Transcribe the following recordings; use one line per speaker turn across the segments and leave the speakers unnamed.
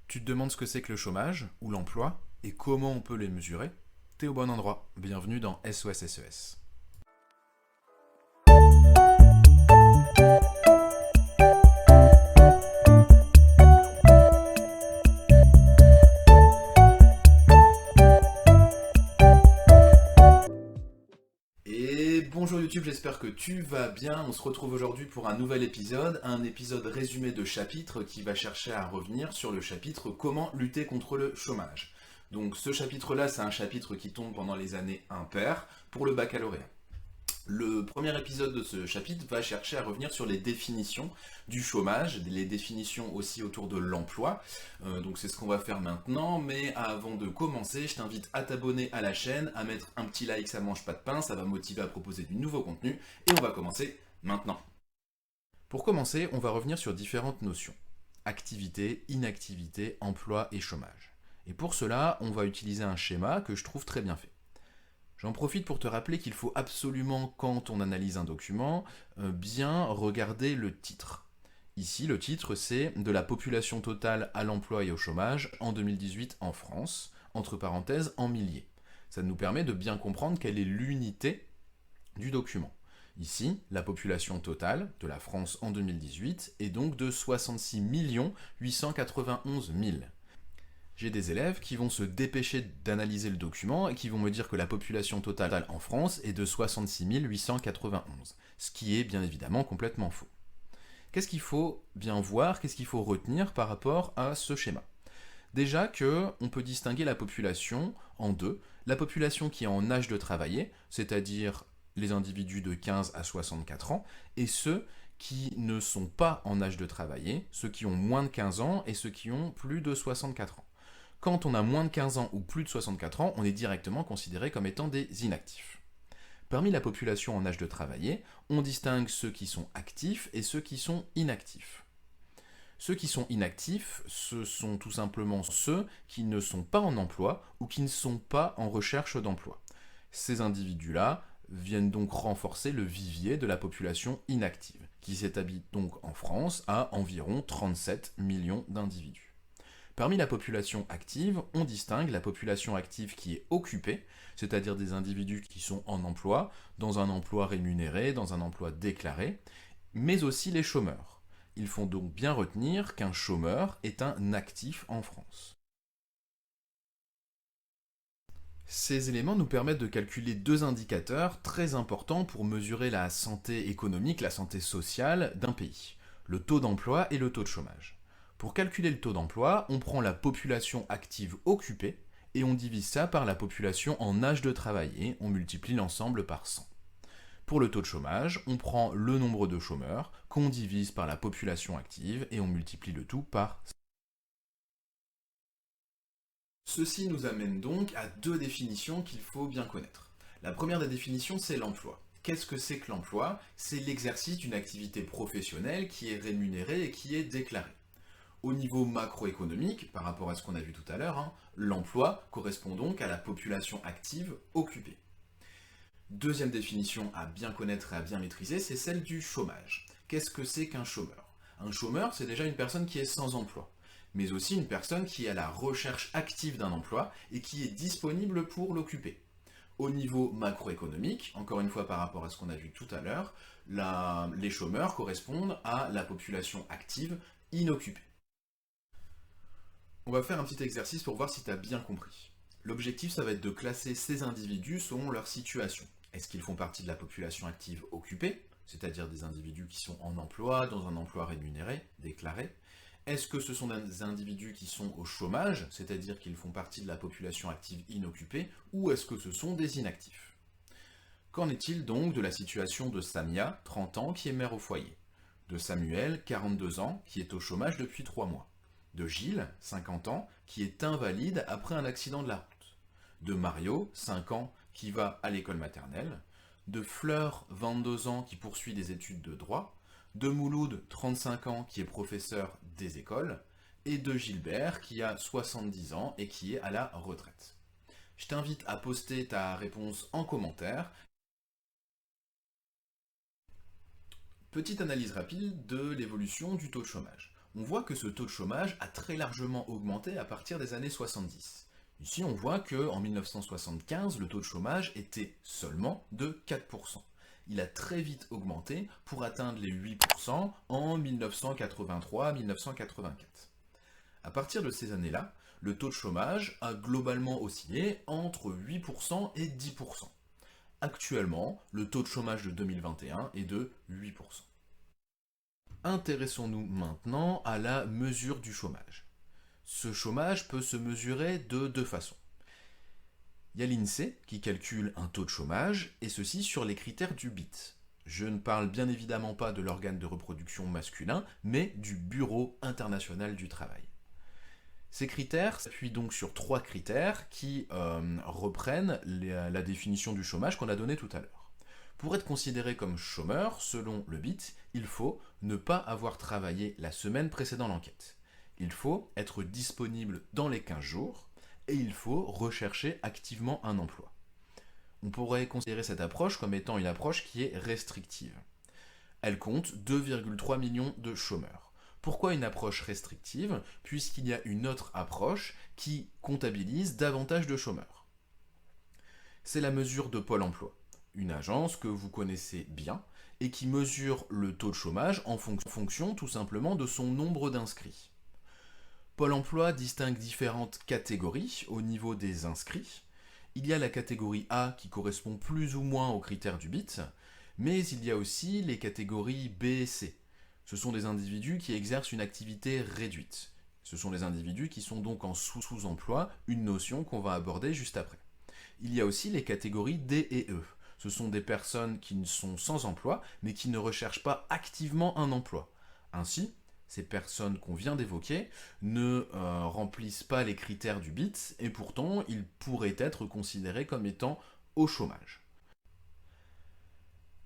Tu te demandes ce que c'est que le chômage ou l'emploi et comment on peut les mesurer? T'es au bon endroit. Bienvenue dans SOS SES. Et bonjour YouTube, j'espère que tu vas bien. On se retrouve aujourd'hui pour un nouvel épisode, un épisode résumé de chapitres qui va chercher à revenir sur le chapitre Comment lutter contre le chômage. Donc ce chapitre-là, c'est un chapitre qui tombe pendant les années impaires pour le baccalauréat. Le premier épisode de ce chapitre va chercher à revenir sur les définitions du chômage, les définitions aussi autour de l'emploi. Donc c'est ce qu'on va faire maintenant, mais avant de commencer, je t'invite à t'abonner à la chaîne, à mettre un petit like, ça mange pas de pain, ça va motiver à proposer du nouveau contenu, et on va commencer maintenant. Pour commencer, on va revenir sur différentes notions. Activité, inactivité, emploi et chômage. Et pour cela, on va utiliser un schéma que je trouve très bien fait. J'en profite pour te rappeler qu'il faut absolument, quand on analyse un document, bien regarder le titre. Ici, le titre, c'est de la population totale à l'emploi et au chômage en 2018 en France, entre parenthèses en milliers. Ça nous permet de bien comprendre quelle est l'unité du document. Ici, la population totale de la France en 2018 est donc de 66 891 000. J'ai des élèves qui vont se dépêcher d'analyser le document et qui vont me dire que la population totale en France est de 66 891, ce qui est bien évidemment complètement faux. Qu'est-ce qu'il faut bien voir, qu'est-ce qu'il faut retenir par rapport à ce schéma? Déjà qu'on peut distinguer la population en deux. La population qui est en âge de travailler, c'est-à-dire les individus de 15 à 64 ans, et ceux qui ne sont pas en âge de travailler, ceux qui ont moins de 15 ans et ceux qui ont plus de 64 ans. Quand on a moins de 15 ans ou plus de 64 ans, on est directement considéré comme étant des inactifs. Parmi la population en âge de travailler, on distingue ceux qui sont actifs et ceux qui sont inactifs. Ceux qui sont inactifs, ce sont tout simplement ceux qui ne sont pas en emploi ou qui ne sont pas en recherche d'emploi. Ces individus-là viennent donc renforcer le vivier de la population inactive, qui s'établit donc en France à environ 37 millions d'individus. Parmi la population active, on distingue la population active qui est occupée, c'est-à-dire des individus qui sont en emploi, dans un emploi rémunéré, dans un emploi déclaré, mais aussi les chômeurs. Il faut donc bien retenir qu'un chômeur est un actif en France. Ces éléments nous permettent de calculer deux indicateurs très importants pour mesurer la santé économique, la santé sociale d'un pays, le taux d'emploi et le taux de chômage. Pour calculer le taux d'emploi, on prend la population active occupée et on divise ça par la population en âge de travailler, on multiplie l'ensemble par 100. Pour le taux de chômage, on prend le nombre de chômeurs qu'on divise par la population active et on multiplie le tout par 100. Ceci nous amène donc à deux définitions qu'il faut bien connaître. La première des définitions, c'est l'emploi. Qu'est-ce que c'est que l'emploi? C'est l'exercice d'une activité professionnelle qui est rémunérée et qui est déclarée. Au niveau macroéconomique, par rapport à ce qu'on a vu tout à l'heure, l'emploi correspond donc à la population active occupée. Deuxième définition à bien connaître et à bien maîtriser, c'est celle du chômage. Qu'est-ce que c'est qu'un chômeur? Un chômeur, c'est déjà une personne qui est sans emploi, mais aussi une personne qui est à la recherche active d'un emploi et qui est disponible pour l'occuper. Au niveau macroéconomique, encore une fois par rapport à ce qu'on a vu tout à l'heure, les chômeurs correspondent à la population active inoccupée. On va faire un petit exercice pour voir si tu as bien compris. L'objectif, ça va être de classer ces individus selon leur situation. Est-ce qu'ils font partie de la population active occupée, c'est-à-dire des individus qui sont en emploi, dans un emploi rémunéré, déclaré? Est-ce que ce sont des individus qui sont au chômage, c'est-à-dire qu'ils font partie de la population active inoccupée, ou est-ce que ce sont des inactifs? Qu'en est-il donc de la situation de Samia, 30 ans, qui est mère au foyer? De Samuel, 42 ans, qui est au chômage depuis 3 mois? De Gilles, 50 ans, qui est invalide après un accident de la route. De Mario, 5 ans, qui va à l'école maternelle. De Fleur, 22 ans, qui poursuit des études de droit. De Mouloud, 35 ans, qui est professeur des écoles. Et de Gilbert, qui a 70 ans et qui est à la retraite. Je t'invite à poster ta réponse en commentaire. Petite analyse rapide de l'évolution du taux de chômage. on voit que ce taux de chômage a très largement augmenté à partir des années 70. Ici, on voit qu'en 1975, le taux de chômage était seulement de 4%. Il a très vite augmenté pour atteindre les 8% en 1983-1984. À partir de ces années-là, le taux de chômage a globalement oscillé entre 8% et 10%. Actuellement, le taux de chômage de 2021 est de 8%. Intéressons-nous maintenant à la mesure du chômage. Ce chômage peut se mesurer de deux façons. Il y a l'INSEE qui calcule un taux de chômage, et ceci sur les critères du BIT. Je ne parle bien évidemment pas de l'organe de reproduction masculin, mais du Bureau international du travail. Ces critères s'appuient donc sur trois critères qui reprennent la définition du chômage qu'on a donnée tout à l'heure. Pour être considéré comme chômeur, selon le BIT, il faut ne pas avoir travaillé la semaine précédant l'enquête. Il faut être disponible dans les 15 jours et il faut rechercher activement un emploi. On pourrait considérer cette approche comme étant une approche qui est restrictive. Elle compte 2,3 millions de chômeurs. Pourquoi une approche restrictive? Puisqu'il y a une autre approche qui comptabilise davantage de chômeurs. C'est la mesure de Pôle emploi, une agence que vous connaissez bien et qui mesure le taux de chômage en fonction tout simplement de son nombre d'inscrits. Pôle emploi distingue différentes catégories au niveau des inscrits. Il y a la catégorie A qui correspond plus ou moins aux critères du BIT, mais il y a aussi les catégories B et C. Ce sont des individus qui exercent une activité réduite. Ce sont des individus qui sont donc en sous-emploi, une notion qu'on va aborder juste après. Il y a aussi les catégories D et E. Ce sont des personnes qui sont sans emploi, mais qui ne recherchent pas activement un emploi. Ainsi, ces personnes qu'on vient d'évoquer ne remplissent pas les critères du BIT, et pourtant, ils pourraient être considérés comme étant au chômage.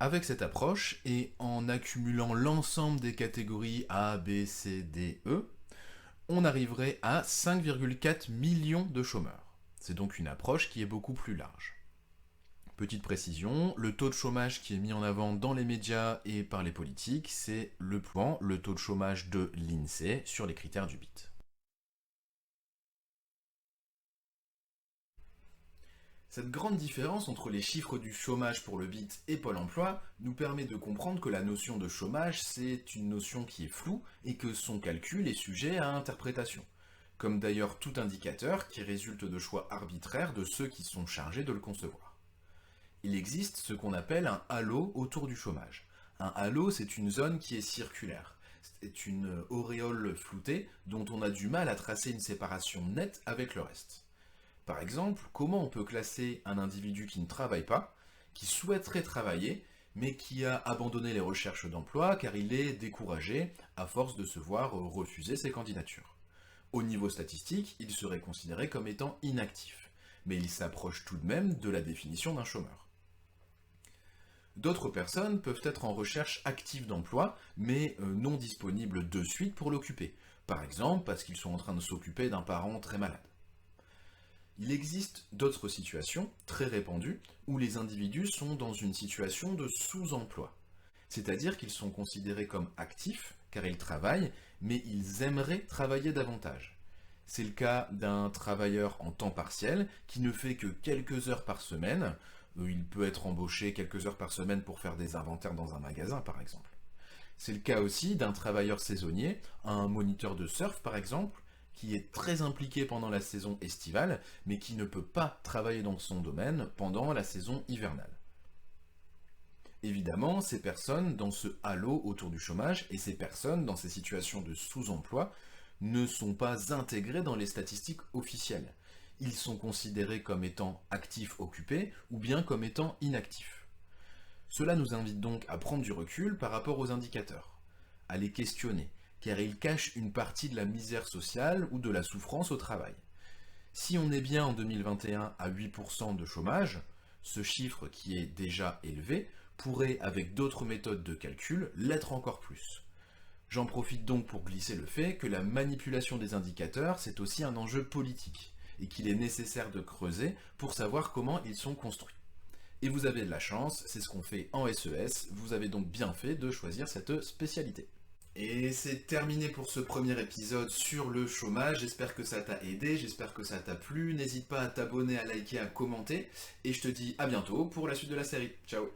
Avec cette approche, et en accumulant l'ensemble des catégories A, B, C, D, E, on arriverait à 5,4 millions de chômeurs. C'est donc une approche qui est beaucoup plus large. Petite précision, le taux de chômage qui est mis en avant dans les médias et par les politiques, c'est le taux de chômage de l'INSEE sur les critères du BIT. Cette grande différence entre les chiffres du chômage pour le BIT et Pôle emploi nous permet de comprendre que la notion de chômage, c'est une notion qui est floue et que son calcul est sujet à interprétation, comme d'ailleurs tout indicateur qui résulte de choix arbitraires de ceux qui sont chargés de le concevoir. Il existe ce qu'on appelle un halo autour du chômage. Un halo, c'est une zone qui est circulaire. C'est une auréole floutée dont on a du mal à tracer une séparation nette avec le reste. Par exemple, comment on peut classer un individu qui ne travaille pas, qui souhaiterait travailler, mais qui a abandonné les recherches d'emploi car il est découragé à force de se voir refuser ses candidatures. Au niveau statistique, il serait considéré comme étant inactif, mais il s'approche tout de même de la définition d'un chômeur. D'autres personnes peuvent être en recherche active d'emploi, mais non disponibles de suite pour l'occuper, par exemple parce qu'ils sont en train de s'occuper d'un parent très malade. Il existe d'autres situations, très répandues, où les individus sont dans une situation de sous-emploi. C'est-à-dire qu'ils sont considérés comme actifs, car ils travaillent, mais ils aimeraient travailler davantage. C'est le cas d'un travailleur en temps partiel, qui ne fait que quelques heures par semaine. Il peut être embauché quelques heures par semaine pour faire des inventaires dans un magasin, par exemple. C'est le cas aussi d'un travailleur saisonnier, un moniteur de surf, par exemple, qui est très impliqué pendant la saison estivale, mais qui ne peut pas travailler dans son domaine pendant la saison hivernale. Évidemment, ces personnes dans ce halo autour du chômage et ces personnes dans ces situations de sous-emploi ne sont pas intégrées dans les statistiques officielles. Ils sont considérés comme étant actifs occupés ou bien comme étant inactifs. Cela nous invite donc à prendre du recul par rapport aux indicateurs, à les questionner, car ils cachent une partie de la misère sociale ou de la souffrance au travail. Si on est bien en 2021 à 8% de chômage, ce chiffre qui est déjà élevé pourrait, avec d'autres méthodes de calcul, l'être encore plus. J'en profite donc pour glisser le fait que la manipulation des indicateurs, c'est aussi un enjeu politique, et qu'il est nécessaire de creuser pour savoir comment ils sont construits. Et vous avez de la chance, c'est ce qu'on fait en SES, vous avez donc bien fait de choisir cette spécialité. Et c'est terminé pour ce premier épisode sur le chômage. J'espère que ça t'a aidé, j'espère que ça t'a plu. N'hésite pas à t'abonner, à liker, à commenter. Et je te dis à bientôt pour la suite de la série. Ciao!